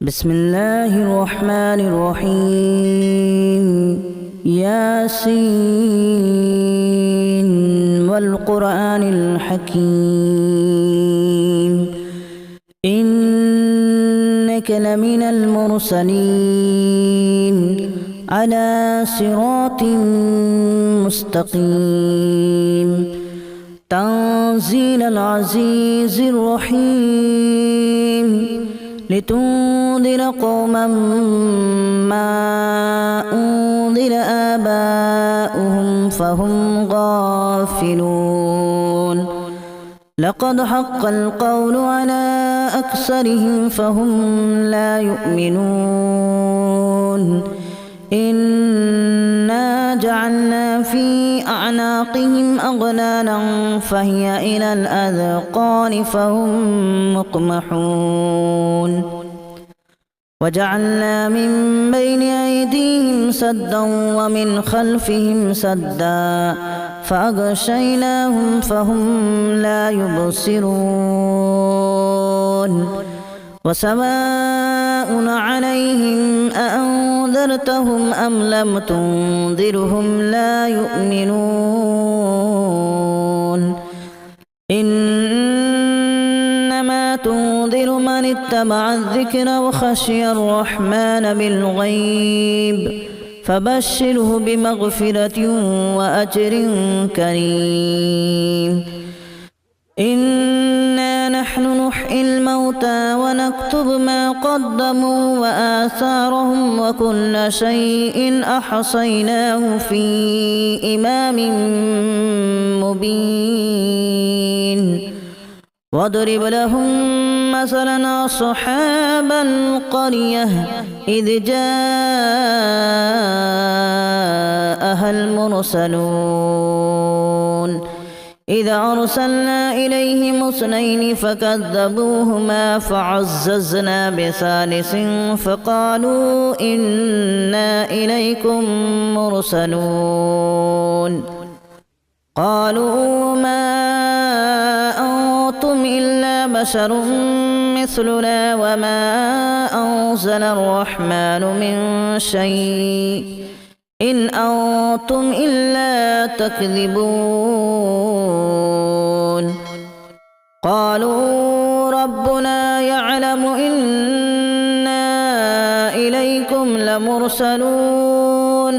بسم الله الرحمن الرحيم ياسين والقرآن الحكيم إنك لمن المرسلين على صراط مستقيم تنزيل العزيز الرحيم لتنذر قوما ما أنذر آباؤهم فهم غافلون لقد حق القول على أكثرهم فهم لا يؤمنون إنا جعلنا في أعناقهم أغلالا فهي إلى الأذقان فهم مقمحون وجعلنا من بين أيديهم سدا ومن خلفهم سدا فأغشيناهم فهم لا يبصرون وسواء عليهم أأنذرتهم أم لم تنذرهم لا يؤمنون إنما تنذر من اتبع الذكر وخشي الرحمن بالغيب فبشره بمغفرة وأجر كريم إنا نحن نحيي الموتى ونكتب ما قدموا وآثارهم وكل شيء أحصيناه في إمام مبين واضرب لهم مثلا أصحاب القرية إذ جاءها المرسلون إذا أرسلنا إليهم اثنين فكذبوهما فعززنا بثالث فقالوا إنا إليكم مرسلون قالوا ما أنتم إلا بشر مثلنا وما أنزل الرحمن من شيء إن أنتم إلا تكذبون قالوا ربنا يعلم إنا إليكم لمرسلون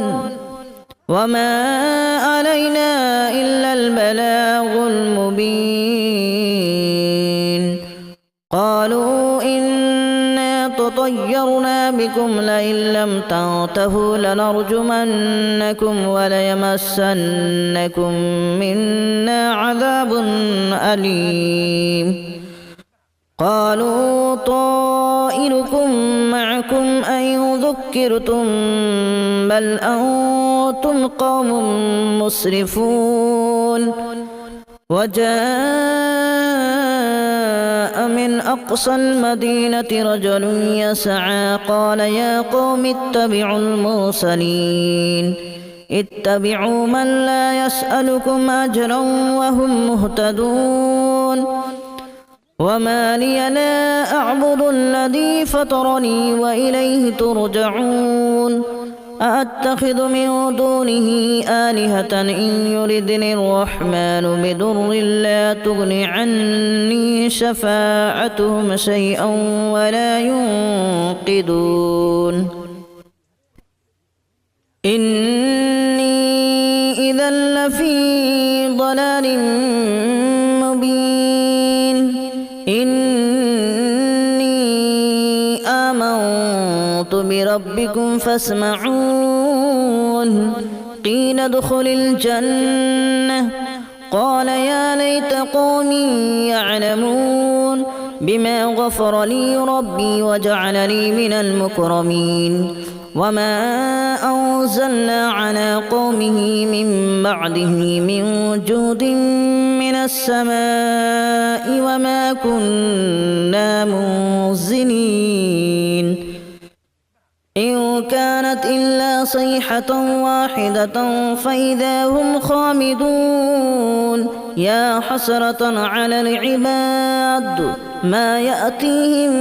وما علينا إلا البلاغ المبين قالوا إنا تطيرنا بكم لئن لم تنتهوا لنرجمنكم وليمسنكم منا عذاب أليم قالوا طائركم معكم أن ذكرتم بل أنتم قوم مسرفون وجاء من أقصى المدينة رجل يسعى قال يا قوم اتبعوا المرسلين اتبعوا من لا يسألكم أجرا وهم مهتدون وما لي لا أعبد الذي فطرني وإليه ترجعون أأتخذ من دونه آلهة إن يردني الرحمن بضر لا تغن عني شفاعتهم شيئا ولا ينقذون إني إذا لفي ضلال مبين إني آمنت بربكم فاسمعون قيل ادخل الجنة قال يا ليت قومي يعلمون بما غفر لي ربي وجعلني من المكرمين وما أنزلنا على قومه من بعده من جود من السماء وما كنا منزلين إن كانت إلا صيحة واحدة فإذا هم خامدون يا حسرة على العباد ما يأتيهم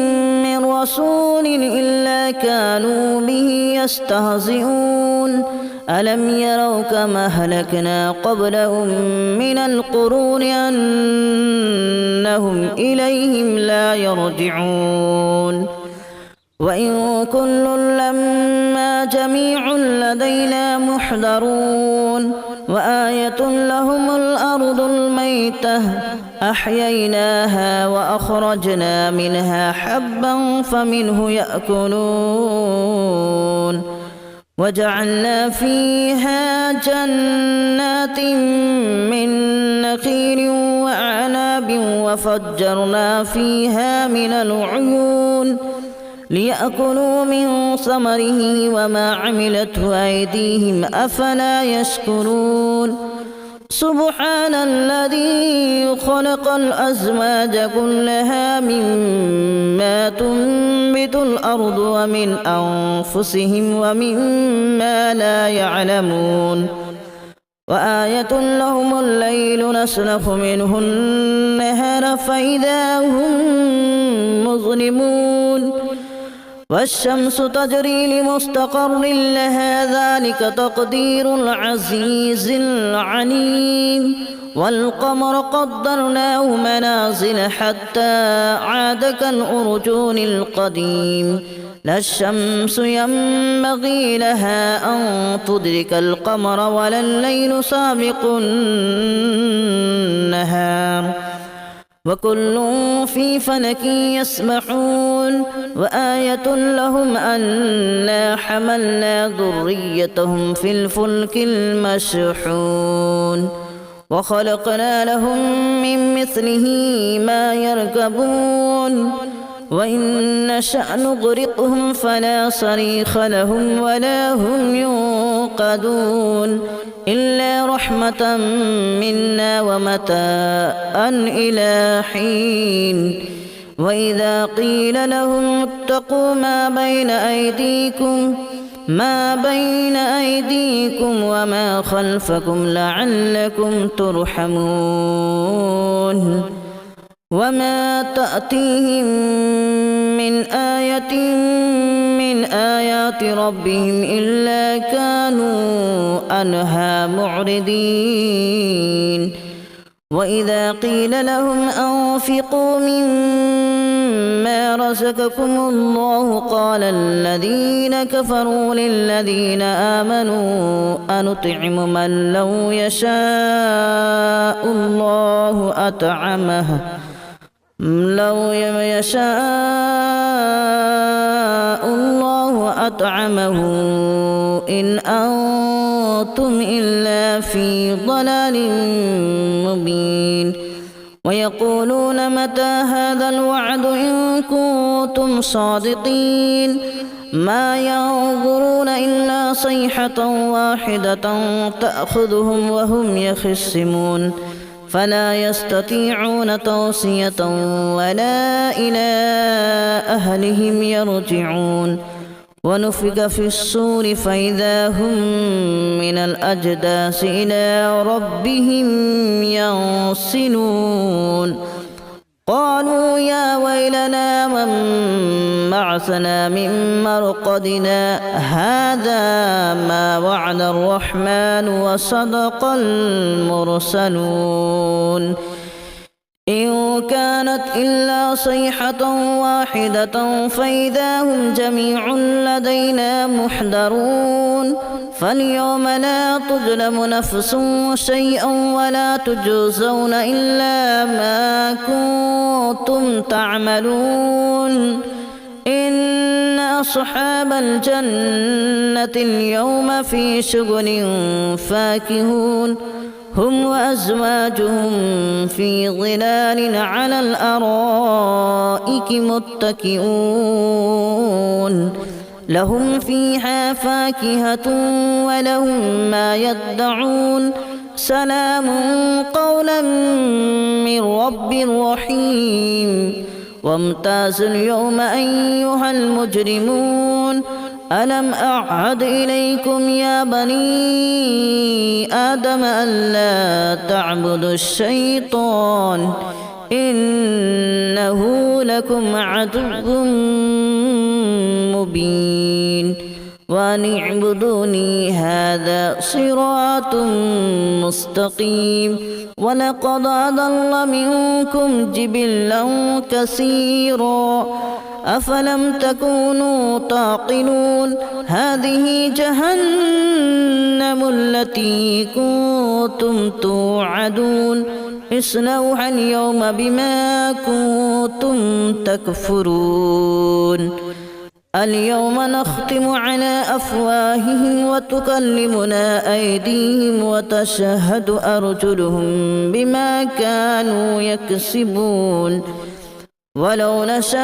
من رسول إلا كانوا به يستهزئون ألم يروا كما أهلكنا قبلهم من القرون أنهم إليهم لا يرجعون وإن كل لما جميع لدينا محضرون وآية لهم الأرض الميتة أحييناها وأخرجنا منها حبا فمنه يأكلون وجعلنا فيها جنات من نخيل وأعناب وفجرنا فيها من العيون ليأكلوا من ثمره وما عملته أيديهم أفلا يشكرون سبحان الذي خلق الأزواج كلها مما تنبت الأرض ومن أنفسهم ومما لا يعلمون وآية لهم الليل نسلخ منه النهار فإذا هم مظلمون والشمس تجري لمستقر لها ذلك تقدير العزيز العليم والقمر قدرناه منازل حتى عاد كالأرجون القديم لا الشمس ينبغي لها أن تدرك القمر ولا الليل سابق النهار وكل في فلك يسبحون وآية لهم أنا حملنا ذريتهم في الفلك المشحون وخلقنا لهم من مثله ما يركبون وإن نشأ نغرقهم فلا صريخ لهم ولا هم ينقذون إلا رحمة منا ومتاعا إلى حين وإذا قيل لهم اتقوا ما بين أيديكم وما خلفكم لعلكم ترحمون وما تأتيهم من آية من آيات ربهم إلا كانوا عنها معرضين وإذا قيل لهم أنفقوا مما رزقكم الله قال الذين كفروا للذين آمنوا أنطعم من لو يشاء الله أطعمه إن أنتم إلا في ضلال مبين ويقولون متى هذا الوعد إن كنتم صادقين ما ينظرون إلا صيحة واحدة تأخذهم وهم يخصمون فلا يستطيعون توصية ولا إلى أهلهم يرجعون ونفخ في الصور فإذا هم من الأجداث إلى ربهم ينسلون قالوا يا ويلنا من بعثنا من مرقدنا هذا ما وعد الرحمن وصدق المرسلون إن كانت إلا صيحة واحدة فإذا هم جميع لدينا محضرون فاليوم لا تظلم نفس شيئا ولا تجزون إلا ما كنتم تعملون إن أصحاب الجنة اليوم في شغل فاكهون هم وأزواجهم في ظلال على الأرائك متكئون لهم فيها فاكهة ولهم ما يدعون سلام قولا من رب رحيم وامتازوا اليوم أيها المجرمون ألم أعهد إليكم يا بني آدم ألا تعبدوا الشيطان إنه لكم عدو مبين وأن اعبدوني هذا صراط مستقيم ولقد أضل منكم جبلا كثيرا أفلم تكونوا تعقلون هذه جهنم التي كنتم توعدون اصلوها اليوم بما كنتم تكفرون اليوم نختم على أفواههم وتكلمنا أيديهم وتشهد أرجلهم بما كانوا يكسبون ولو نشاء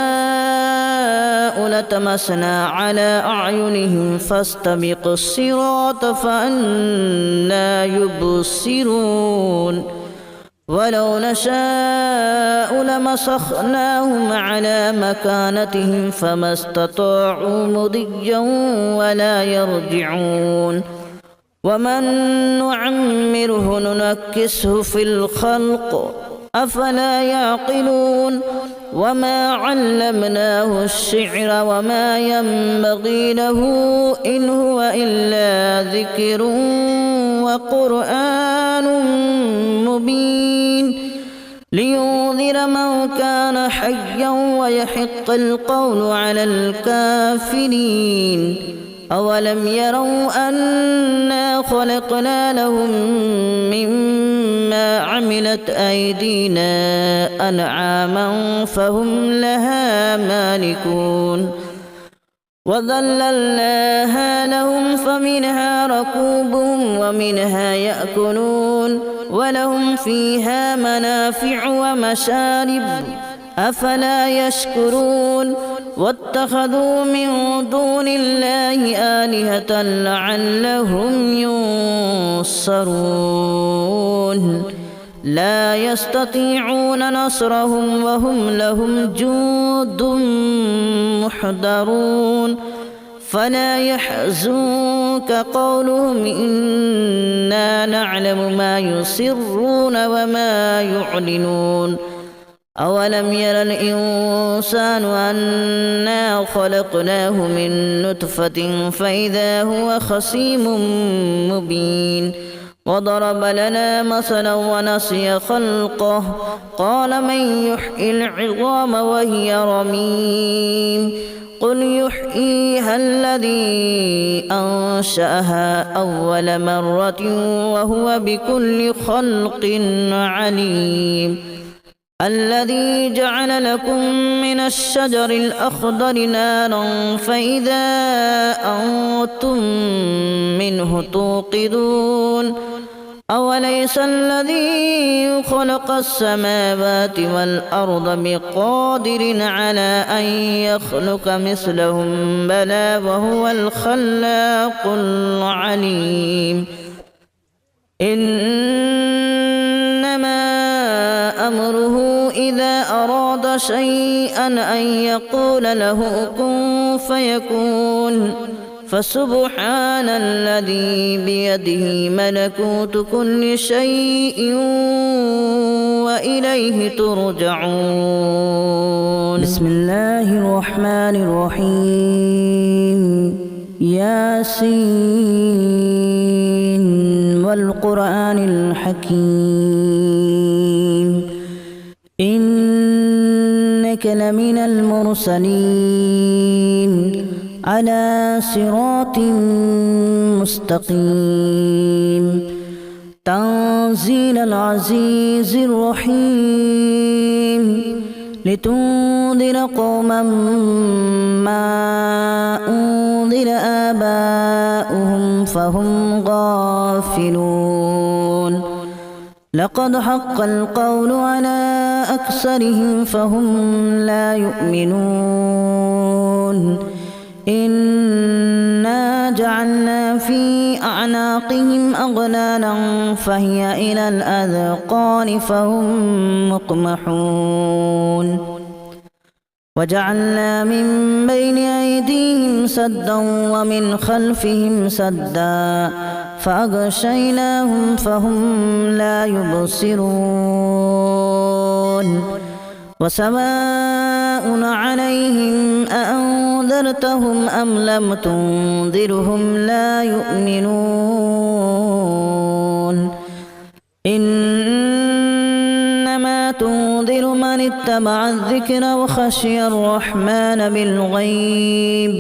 لتمسنا على أعينهم فاستبقوا الصراط فأنى يبصرون ولو نشاء لمسخناهم على مكانتهم فما استطاعوا مضيا ولا يرجعون ومن نعمره ننكسه في الخلق أفلا يعقلون وما علمناه الشعر وما ينبغي له إن هو إلا ذكر وقرآن مبين لينذر من كان حيا ويحق القول على الكافرين أولم يروا أنا خلقنا لهم مما عملت أيدينا أنعاما فهم لها مالكون وذللناها لهم فمنها ركوبهم ومنها يأكلون ولهم فيها منافع ومشارب أفلا يشكرون واتخذوا من دون الله آلهة لعلهم ينصرون لا يستطيعون نصرهم وهم لهم جند محضرون فلا يحزنك قولهم إنا نعلم ما يسرون وما يعلنون أولم ير الإنسان أنا خلقناه من نطفة فإذا هو خصيم مبين وضرب لنا مثلا ونسي خلقه قال من يحيي العظام وهي رميم قل يحييها الذي أنشأها أول مرة وهو بكل خلق عليم الذي جعل لكم من الشجر الأخضر نارا فإذا أنتم منه توقدون أوليس الذي خلق السماوات والأرض بقادر على أن يخلق مثلهم بلى وهو الخلاق العليم إنما أمره إذا أراد شيئا أن يقول له كن فيكون فسبحان الذي بيده ملكوت كل شيء وإليه ترجعون بسم الله الرحمن الرحيم ياسين والقرآن الحكيم إنك لمن المرسلين على صراط مستقيم تنزيل العزيز الرحيم لتنذر قوما ما أنذر آباؤهم فهم غافلون لقد حق القول على أكثرهم فهم لا يؤمنون إنا جعلنا في أعناقهم أغلالا فهي إلى الأذقان فهم مقمحون وجعلنا من بين أيديهم سدا ومن خلفهم سدا فأغشيناهم فهم لا يبصرون وسواء عليهم أأنذرتهم أم لم تنذرهم لا يؤمنون إنما تنذر من اتبع الذكر وخشي الرحمن بالغيب